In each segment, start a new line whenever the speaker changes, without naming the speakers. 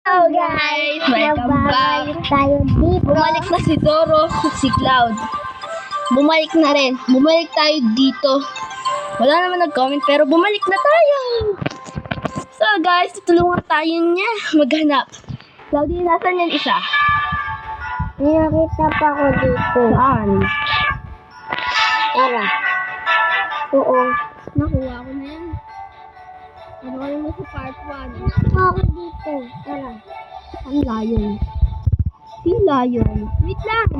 Hello guys! Welcome back!
Tayo dito.
Bumalik na si Zoro, si Cloud. Bumalik na rin. Bumalik tayo dito. Wala naman nag-comment pero bumalik na tayo! So guys, tutulungan tayo niya maghanap. Cloudy, nasan yan isa?
May nakita pa ko dito.
Saan?
Tara. Oo.
Nakuha ko na yan. Ano kayo mo sa part 1?
Nakuha ko dito. Tara.
Ang lion. Si lion. Wait lang.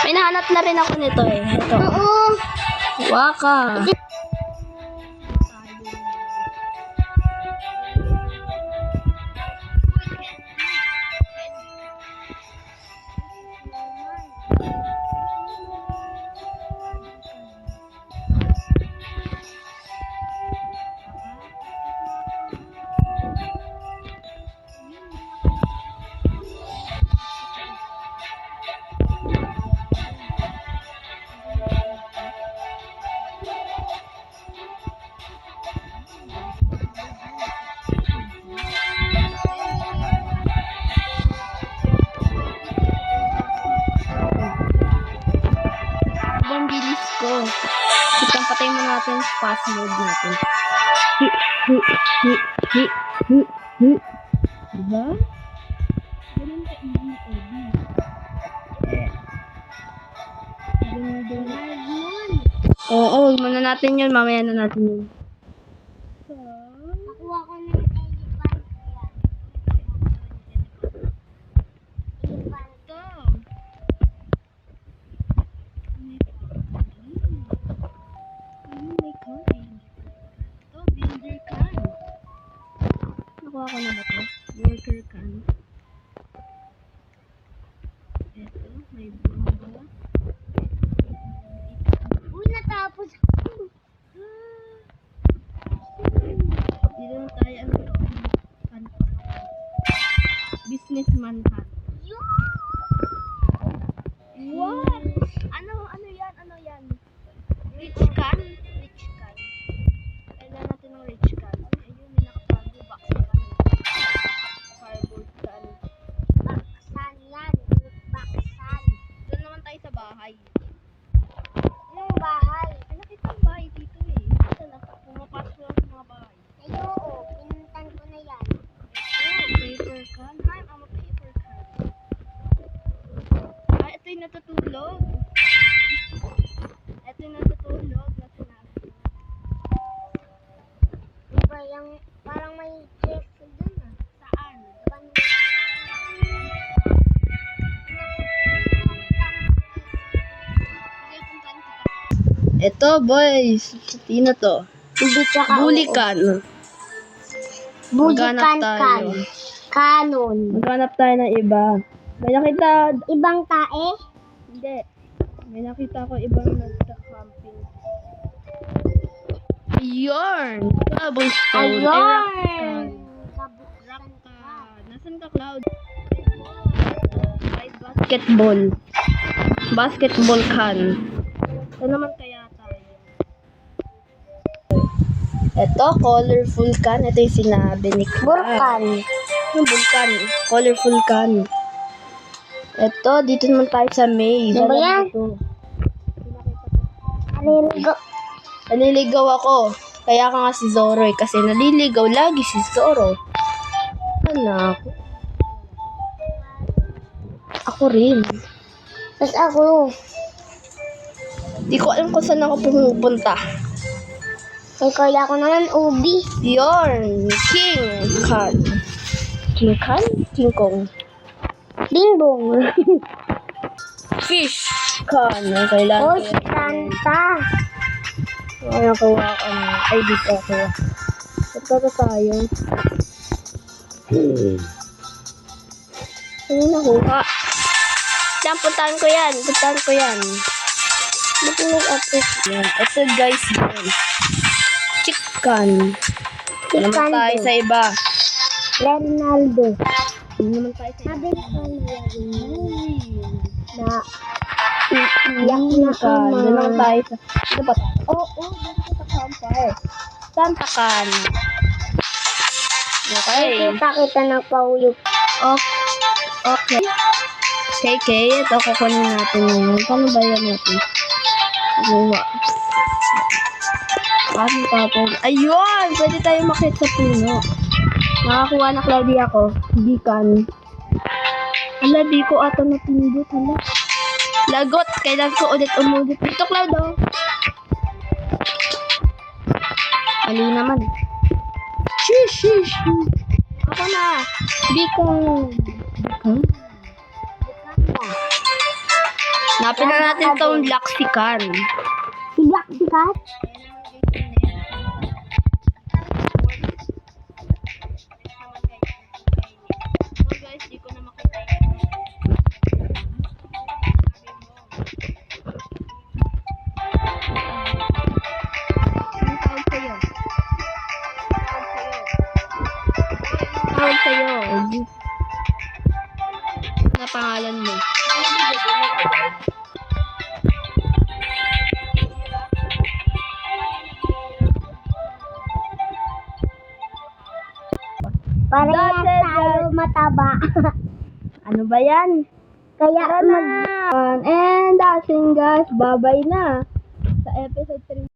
May nahanap na rin ako nito eh. Ito.
Oo.
Waka. Ang bilis ko. Itang patay mo natin sa fast mode natin. Diba? Ganun ka easy, Eddie. Oo, muna natin yun. Mamaya na natin yun.
Nakuha ko na yung elephant. Elephant.
Nakuha ko na ba ito? Worker can. Ito, may bomba.
Uy, natapos.
Dito na tayo, ano to? Businessman hat. What? Ano yan? Ano yan? Rich can? Rich can. Kailangan natin ng rich can. Ayun, may nakatago. Baksan. Fireboard can.
Baksan yan. Baksan.
Doon naman tayo sa bahay.
Yung bahay.
Ano kita ang bahay dito eh? Pumapasok lang sa mga bahay.
Ay, oo. Pinuntan ko na yan.
Oh, paper can. Hi, I'm a paper can. Ah, ito yung natutulog. Ito yung natutulog na sinabi.
Diba yung parang may chest dun ah.
Saan? Ito boys. Sino to?
Hindi tsaka
Bulikan. Maghanap
Bulikan
tayo.
kan. Kanon.
Maghanap tayo ng iba. May nakita.
Ibang tae?
Hindi. May nakita ko ibang nagka-camping. Yarn! Cobblestone.
Ayun!
Rock ka. Nasaan ka, Cloud? Ay, basketball. Basketball can. Ito naman kaya tayo. Ito, colorful can. Ito yung sinabi ni Cloud.
Burkan.
Yung vulkan. Colorful can. Ito, dito naman tayo sa maze.
Ano ba yan?
Ito.
Naliligo.
Naliligaw ako. Kaya ka nga si Zoro eh. Kasi naliligaw lagi si Zoro. Anak. Ako rin.
Tapos ako.
Di ko alam kung saan ako pumupunta.
Ay, kaya ko naman ubi.
Yorn. King Khan. King Khan? King Kong.
Bingbong.
Fish Khan. Ay, kailangan
Oh,
ko
si
yan.
Santa.
Ay, nakuha ko na. Ay, dito ako. Ito tayo. Ano nakuha? Diyan, puntahan ko yan. Puntahan ko yan.
Ba't nag-apis?
Yan. Ito guys, yan. Chicken. Ito naman
Chicken
tayo
din.
sa iba.
Ronaldo.
Ito naman tayo sa iba.
Sabi ko na na
Iyak na ka. Doon naman tayo sa... Ito ba tayo? Oo, dito sa campfire. Santa Can. Okay.
Nakita kita ng pauyok.
Okay. Okay. Ito, kukunin natin ngayon. Paano ba yan natin? Kuha. Paano natin? Ayun! Pwede tayo makit sa puno. Nakakuha na Cloudy ako. Beacon. Hala, di ko ata napindot. Hala. Lagot. Kailangan ko ulit umulit. Ito, Cloud, oh. Ali naman. Shish. Ako na. Beacon. Napin na natin tong Laxican.
Sigat?
Guys, di ko na makita yun. Anong tawag sa'yo? Tawag sa'yo. Na pangalan mo?
Para
That's
yan
it,
tayo mataba.
Ano ba yan?
Kaya
Tara na! And that's it, guys. Bye-bye na sa episode 3.